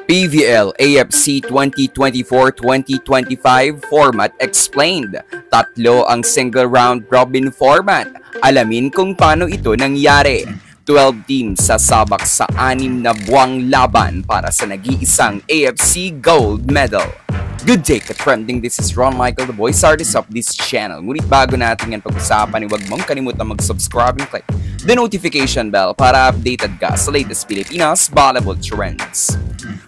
PVL AFC 2024-2025 format explained. Tatlo ang single round robin format. Alamin kung paano ito nangyari. 12 teams sasabak sa 6 na buwang laban para sa nag-iisang AFC Gold Medal. Good day, ka-trending. This is Ron Michael, the voice artist of this channel. Ngunit bago natin yan pag-usapan, huwag mong kalimutan mag-subscribe and click the notification bell para updated ka sa latest Pilipinas volleyball trends.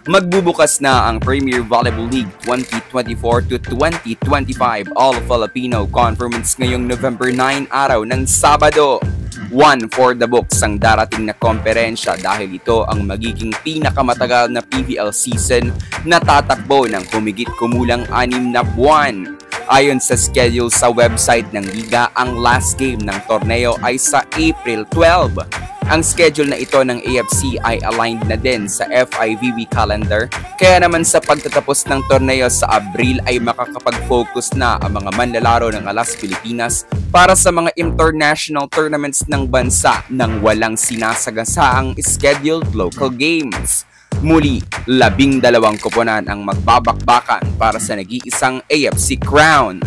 Magbubukas na ang Premier Volleyball League 2024-2025 All-Filipino Conference ngayong November 9 araw ng Sabado. One for the books ang darating na komperensya dahil ito ang magiging pinakamatagal na PVL season na tatakbo ng humigit kumulang 6 na buwan. Ayon sa schedule sa website ng Liga, ang last game ng torneo ay sa April 12. Ang schedule na ito ng AFC ay aligned na din sa FIVB calendar, kaya naman sa pagtatapos ng torneo sa Abril ay makakapag-focus na ang mga manlalaro ng Alas Pilipinas para sa mga international tournaments ng bansa nang walang sinasagasaang scheduled local games. Muli, 12 koponan ang magbabakbakan para sa nag-iisang AFC crown.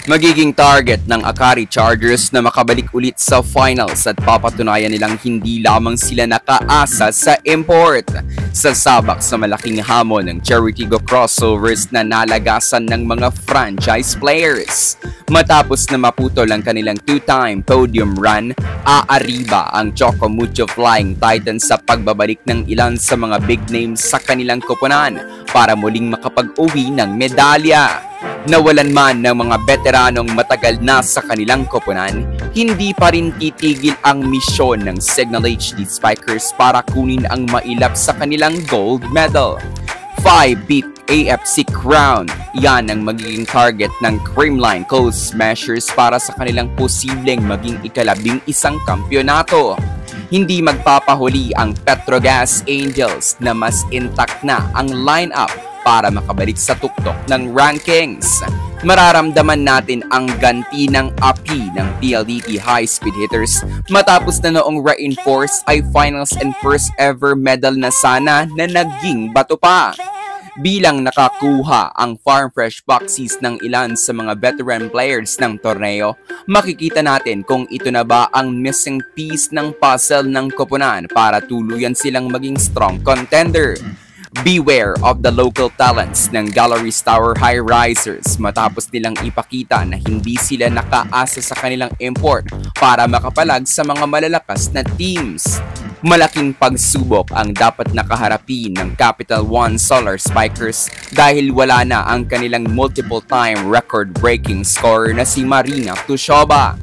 Magiging target ng Akari Chargers na makabalik ulit sa finals at papatunayan nilang hindi lamang sila nakaasa sa import. Sasabak sa malaking hamon ng Cherry-Tigo crossovers na nalagasan ng mga franchise players. Matapos na maputol ang kanilang 2-time podium run, aariba ang Choco Mucho Flying Titans sa pagbabalik ng ilan sa mga big names sa kanilang koponan para muling makapag-uwi ng medalya. Nawalan man ng mga veteranong matagal na sa kanilang koponan, hindi pa rin titigil ang misyon ng Signal HD Spikers para kunin ang mailap sa kanilang gold medal. 5-peat AFC crown, yan ang magiging target ng Creamline Coast Smashers para sa kanilang posibleng maging ika-11 kampyonato. Hindi magpapahuli ang Petrogas Angels na mas intact na ang lineup para makabalik sa tuktok ng rankings. Mararamdaman natin ang ganti ng api ng PLDT high-speed hitters matapos na noong reinforce ay finals and first ever medal na sana na naging bato pa. Bilang nakakuha ang Farm Fresh boxes ng ilan sa mga veteran players ng torneo, makikita natin kung ito na ba ang missing piece ng puzzle ng koponan para tuluyan silang maging strong contender. Beware of the local talents ng Galleries Tower High Risers matapos nilang ipakita na hindi sila nakaasa sa kanilang import para makapalag sa mga malalakas na teams. Malaking pagsubok ang dapat nakaharapin ng Capital One Solar Spikers dahil wala na ang kanilang multiple-time record-breaking scorer na si Marina Tushova.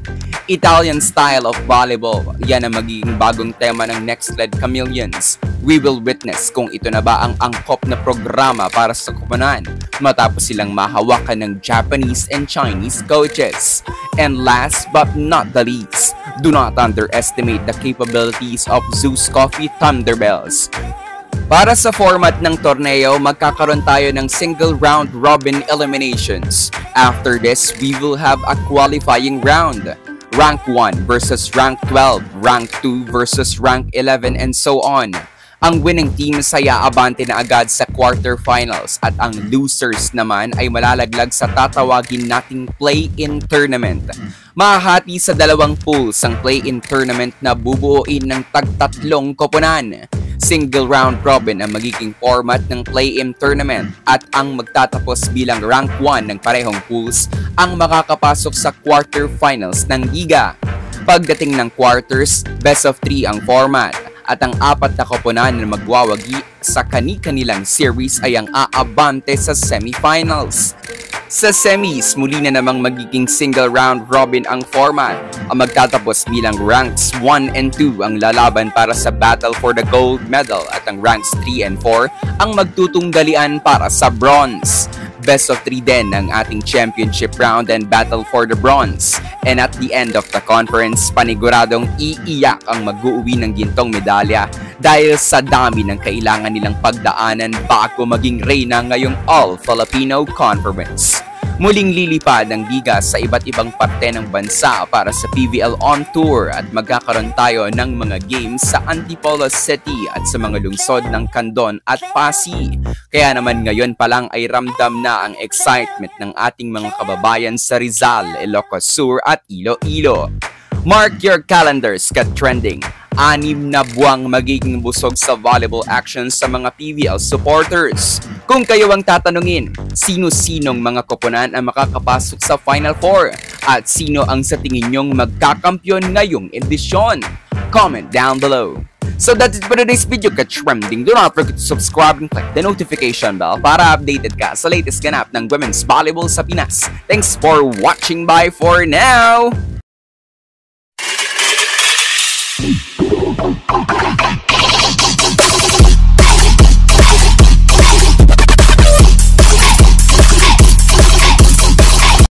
Italian style of volleyball, yan ang magiging bagong tema ng Next Led Chameleons. We will witness kung ito na ba ang angkop na programa para sa koponan matapos silang mahawakan ng Japanese and Chinese coaches. And last but not the least, do not underestimate the capabilities of Zeus Coffee Thunderbells. Para sa format ng torneo, magkakaroon tayo ng single round robin eliminations. After this, we will have a qualifying round. Rank 1 versus Rank 12, Rank 2 versus Rank 11, and so on. Ang winning team ay aabante na agad sa quarterfinals at ang losers naman ay malalaglag sa tatawagin nating play-in tournament. Mahahati sa dalawang pools ang play-in tournament na bubuuin ng tag-3 koponan. Single round robin ang magiging format ng play-in tournament at ang magtatapos bilang rank 1 ng parehong pools ang makakapasok sa quarterfinals ng liga. Pagdating ng quarters, best of 3 ang format. At ang 4 na koponan na magwawagi sa kani-kanilang series ay ang aabante sa semifinals. Sa semis, muli na namang magiging single round robin ang format. Ang magtatapos bilang ranks 1 and 2 ang lalaban para sa battle for the gold medal at ang ranks 3 and 4 ang magtutunggalian para sa bronze. Best of 3 din ang ating championship round and battle for the bronze. And at the end of the conference, paniguradong iiyak ang mag-uuwi ng gintong medalya dahil sa dami ng kailangan nilang pagdaanan bago maging reyna ngayong All-Filipino Conference. Muling lilipad ang liga sa iba't ibang parte ng bansa para sa PVL On Tour at magkakaroon tayo ng mga games sa Antipolo City at sa mga lungsod ng Candon at Pasig. Kaya naman ngayon pa lang ay ramdam na ang excitement ng ating mga kababayan sa Rizal, Ilocos Sur at Iloilo. Mark your calendars, ka-trending! 6 na buwang magiging busog sa volleyball action sa mga PVL supporters. Kung kayo ang tatanungin, sino-sinong mga koponan ang makakapasok sa Final Four? At sino ang sa tingin nyong magkakampyon ngayong edisyon? Comment down below. So that's it for today's video, ka-trending. Do not forget to subscribe and click the notification bell para updated ka sa latest ganap ng women's volleyball sa Pinas. Thanks for watching. Bye for now!